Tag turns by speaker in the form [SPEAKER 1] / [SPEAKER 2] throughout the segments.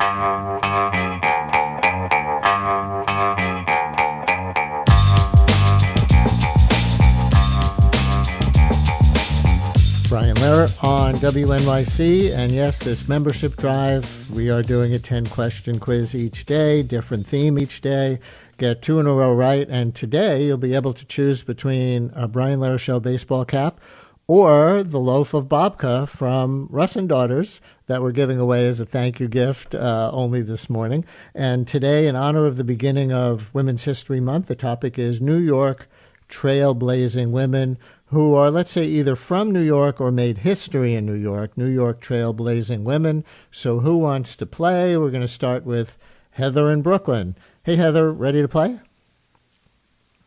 [SPEAKER 1] Brian Lehrer on WNYC, and yes, this membership drive, we are doing a 10-question quiz each day, different theme each day. Get 2 in a row right, and today you'll be able to choose between a Brian Lehrer Show baseball cap or the loaf of babka from Russ and Daughters that we're giving away as a thank you gift only this morning. And today, in honor of the beginning of Women's History Month, the topic is New York trailblazing women who are, let's say, either from New York or made history in New York trailblazing women. So who wants to play? We're going to start with Heather in Brooklyn. Hey, Heather, ready to play?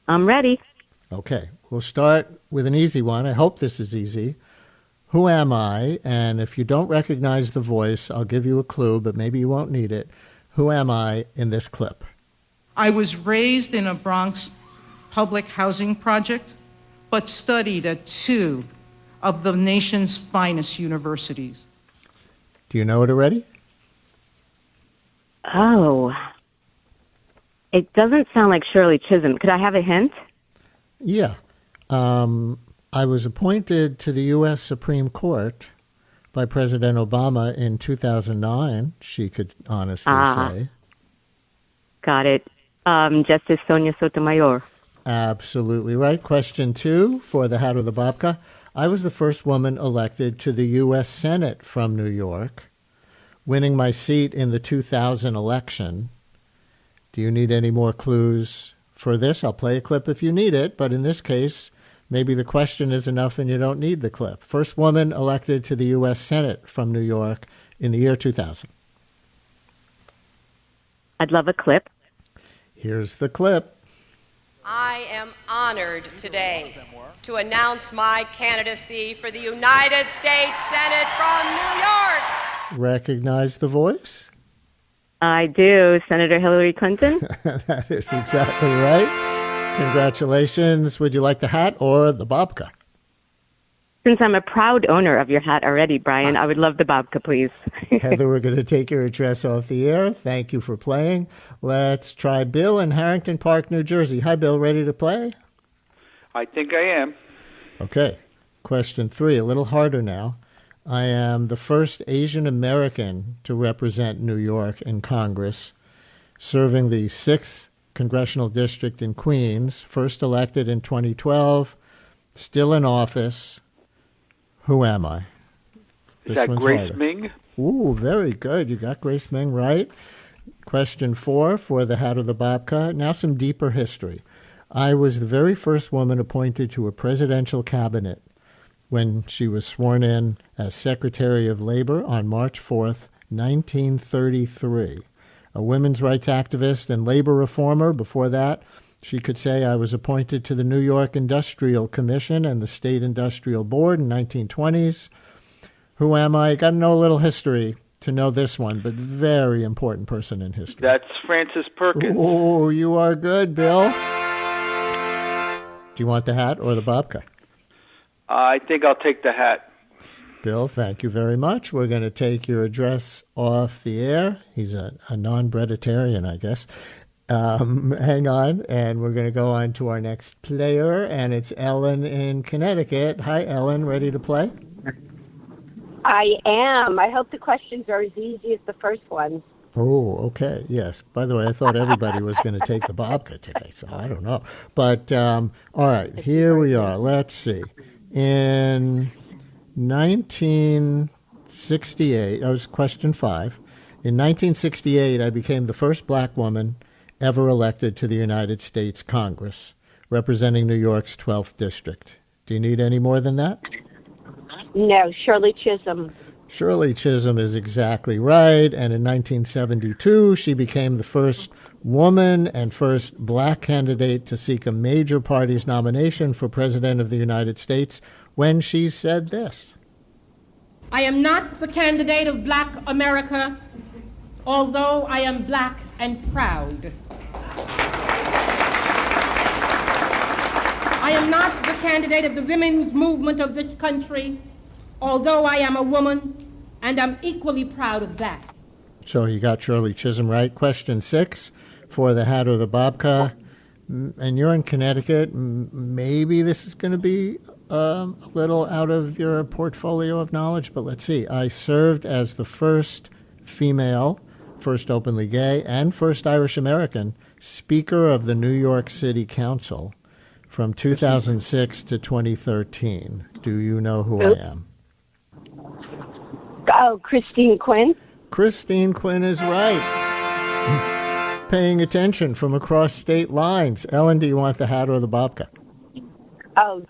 [SPEAKER 2] I'm ready.
[SPEAKER 1] Okay, we'll start with an easy one. I hope this is easy. Who am I? And if you don't recognize the voice, I'll give you a clue, but maybe you won't need it. Who am I in this clip?
[SPEAKER 3] I was raised in a Bronx public housing project, but studied at 2 of the nation's finest universities.
[SPEAKER 1] Do you know it already?
[SPEAKER 2] Oh. It doesn't sound like Shirley Chisholm. Could I have a hint?
[SPEAKER 1] Yeah. I was appointed to the U.S. Supreme Court by President Obama in 2009, she could honestly say.
[SPEAKER 2] Got it. Justice Sonia Sotomayor.
[SPEAKER 1] Absolutely right. Question 2 for the Hat or the Babka. I was the first woman elected to the U.S. Senate from New York, winning my seat in the 2000 election. Do you need any more clues for this? I'll play a clip if you need it, but in this case, maybe the question is enough and you don't need the clip. First woman elected to the U.S. Senate from New York in the year 2000.
[SPEAKER 2] I'd love a clip.
[SPEAKER 1] Here's the clip.
[SPEAKER 4] I am honored today to announce my candidacy for the United States Senate from New York.
[SPEAKER 1] Recognize the voice?
[SPEAKER 2] I do. Senator Hillary Clinton.
[SPEAKER 1] That is exactly right. Congratulations. Would you like the hat or the babka?
[SPEAKER 2] Since I'm a proud owner of your hat already, Brian, I would love the babka, please.
[SPEAKER 1] Heather, we're going to take your address off the air. Thank you for playing. Let's try Bill in Harrington Park, New Jersey. Hi, Bill. Ready to play?
[SPEAKER 5] I think I am.
[SPEAKER 1] Okay. Question 3, a little harder now. I am the first Asian American to represent New York in Congress, serving the 6th Congressional District in Queens, first elected in 2012, still in office. Who am I?
[SPEAKER 5] Is that Grace Ming?
[SPEAKER 1] Ooh, very good. You got Grace Ming right. Question 4 for the Hat or the Babka. Now some deeper history. I was the very first woman appointed to a presidential cabinet when she was sworn in as Secretary of Labor on March 4th, 1933. A women's rights activist and labor reformer. Before that, she could say I was appointed to the New York Industrial Commission and the State Industrial Board in 1920s. Who am I? Got to know a little history to know this one, but very important person in history.
[SPEAKER 5] That's Frances Perkins.
[SPEAKER 1] Oh, you are good, Bill. Do you want the hat or the babka?
[SPEAKER 5] I think I'll take the hat.
[SPEAKER 1] Bill, thank you very much. We're going to take your address off the air. He's a non-breaditarian, I guess. Hang on, and we're going to go on to our next player, and it's Ellen in Connecticut. Hi, Ellen. Ready to play?
[SPEAKER 6] I am. I hope the questions are as easy as the first ones.
[SPEAKER 1] Oh, okay. Yes. By the way, I thought everybody was going to take the babka today, so I don't know. But, all right, here we are. Let's see. In 1968, that was question 5. In 1968, I became the first black woman ever elected to the United States Congress, representing New York's 12th District. Do you need any more than that?
[SPEAKER 6] No, Shirley Chisholm.
[SPEAKER 1] Shirley Chisholm is exactly right. And in 1972, she became the first woman and first black candidate to seek a major party's nomination for President of the United States when she said this.
[SPEAKER 7] I am not the candidate of Black America, although I am black and proud. I am not the candidate of the women's movement of this country, although I am a woman and I'm equally proud of that.
[SPEAKER 1] So you got Shirley Chisholm right. Question 6 for the hat or the babka. And you're in Connecticut. Maybe this is going to be a little out of your portfolio of knowledge, but let's see. I served as the first female, first openly gay, and first Irish American Speaker of the New York City Council from 2006 to 2013. Do you know who I am?
[SPEAKER 6] Oh, Christine Quinn.
[SPEAKER 1] Christine Quinn is right. Paying attention from across state lines. Ellen, do you want the hat or the babka?
[SPEAKER 6] Oh,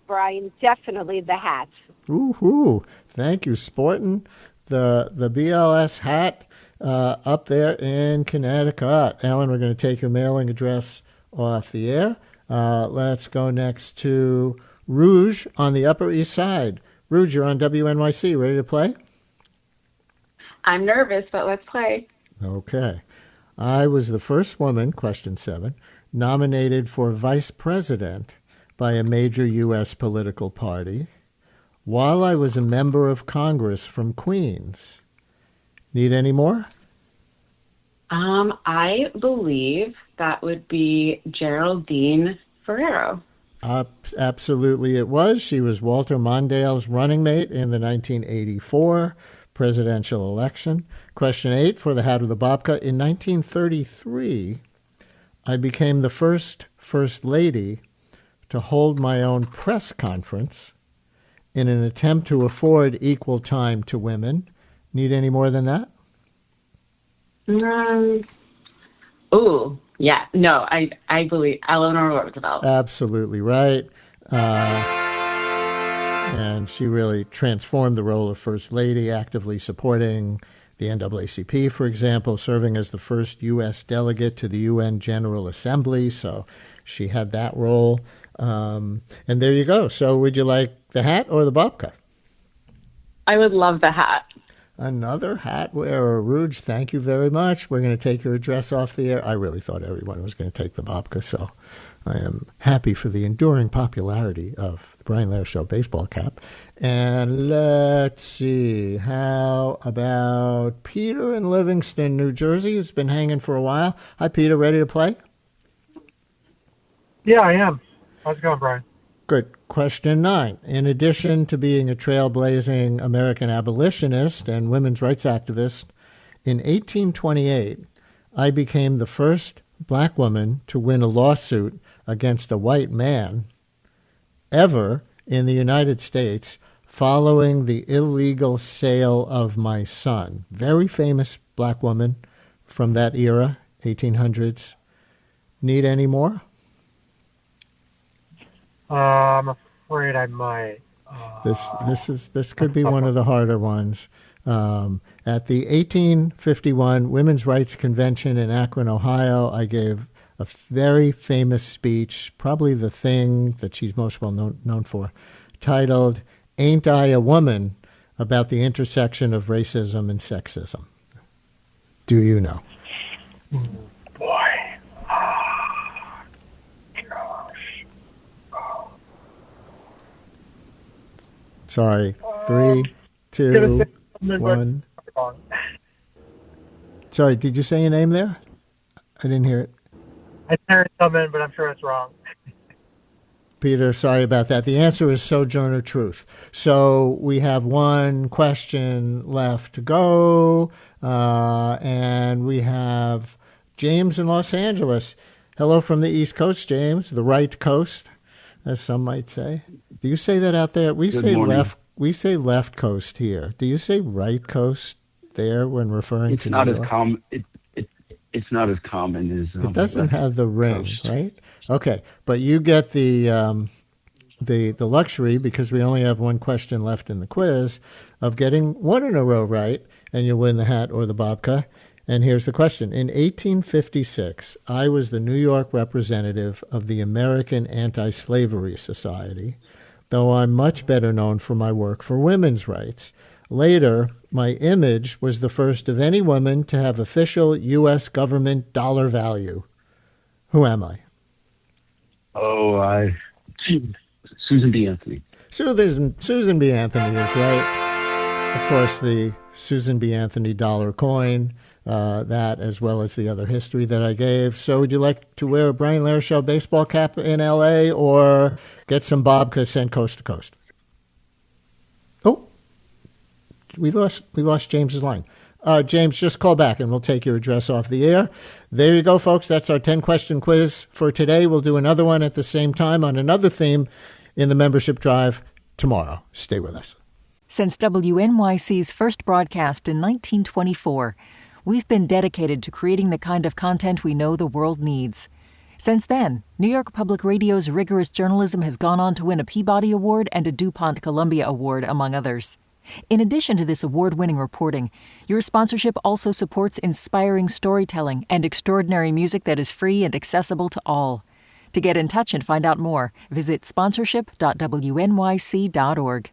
[SPEAKER 6] Brian, definitely the hat.
[SPEAKER 1] Ooh, thank you. Sporting the BLS hat up there in Connecticut. Ellen, we're going to take your mailing address off the air. Let's go next to Rouge on the Upper East Side. Rouge, you're on WNYC. Ready to play?
[SPEAKER 8] I'm nervous, but let's play.
[SPEAKER 1] Okay. I was the first woman, question 7, nominated for vice president by a major U.S. political party while I was a member of Congress from Queens. Need any more?
[SPEAKER 8] I believe that would be Geraldine Ferrero.
[SPEAKER 1] Absolutely it was. She was Walter Mondale's running mate in the 1984 presidential election. Question 8 for the hat of the babka. In 1933, I became the first lady to hold my own press conference in an attempt to afford equal time to women. Need any more than that?
[SPEAKER 8] Yeah. No, I believe Eleanor Roosevelt.
[SPEAKER 1] Absolutely right. And she really transformed the role of First Lady, actively supporting the NAACP, for example, serving as the first U.S. delegate to the UN General Assembly. So she had that role. And there you go. So would you like the hat or the babka?
[SPEAKER 8] I would love the hat.
[SPEAKER 1] Another hat wearer. Rouge, thank you very much. We're going to take your address off the air. I really thought everyone was going to take the babka, so I am happy for the enduring popularity of the Brian Lehrer Show baseball cap. And let's see, how about Peter in Livingston, New Jersey, who's been hanging for a while. Hi, Peter, ready to play?
[SPEAKER 9] Yeah, I am. How's it going, Brian?
[SPEAKER 1] Good. Question 9. In addition to being a trailblazing American abolitionist and women's rights activist, in 1828, I became the first black woman to win a lawsuit against a white man ever in the United States following the illegal sale of my son. Very famous black woman from that era, 1800s. Need any more?
[SPEAKER 9] I'm afraid I might.
[SPEAKER 1] This could be one of the harder ones. At the 1851 Women's Rights Convention in Akron, Ohio, I gave a very famous speech, probably the thing that she's most well known for, titled "Ain't I a Woman?" about the intersection of racism and sexism. Do you know?
[SPEAKER 9] Boy.
[SPEAKER 1] Sorry. 3, 2, 1. Sorry, did you say a name there? I didn't hear it.
[SPEAKER 9] I heard something, but I'm sure it's wrong.
[SPEAKER 1] Peter, sorry about that. The answer is Sojourner Truth. So we have one question left to go, and we have James in Los Angeles. Hello from the East Coast, James, the right coast, as some might say. Do you say that out there? We say left. We say left coast here. Do you say right coast there when referring to New York?
[SPEAKER 10] It's not as common as.
[SPEAKER 1] It doesn't have the ring, coast. Right? Okay, but you get the luxury, because we only have one question left in the quiz, of getting one in a row right, and you'll win the hat or the babka. And here's the question. In 1856, I was the New York representative of the American Anti-Slavery Society, though I'm much better known for my work for women's rights. Later, my image was the first of any woman to have official U.S. government dollar value. Who am I?
[SPEAKER 10] Susan B. Anthony.
[SPEAKER 1] Susan B. Anthony is right. Of course, the Susan B. Anthony dollar coin, that as well as the other history that I gave. So would you like to wear a Brian Lehrer Show baseball cap in L.A. or get some babka sent coast to coast? Oh, we lost James's line. James, just call back and we'll take your address off the air. There you go, folks. That's our 10-question quiz for today. We'll do another one at the same time on another theme in the membership drive tomorrow. Stay with us.
[SPEAKER 11] Since WNYC's first broadcast in 1924, we've been dedicated to creating the kind of content we know the world needs. Since then, New York Public Radio's rigorous journalism has gone on to win a Peabody Award and a DuPont Columbia Award, among others. In addition to this award-winning reporting, your sponsorship also supports inspiring storytelling and extraordinary music that is free and accessible to all. To get in touch and find out more, visit sponsorship.wnyc.org.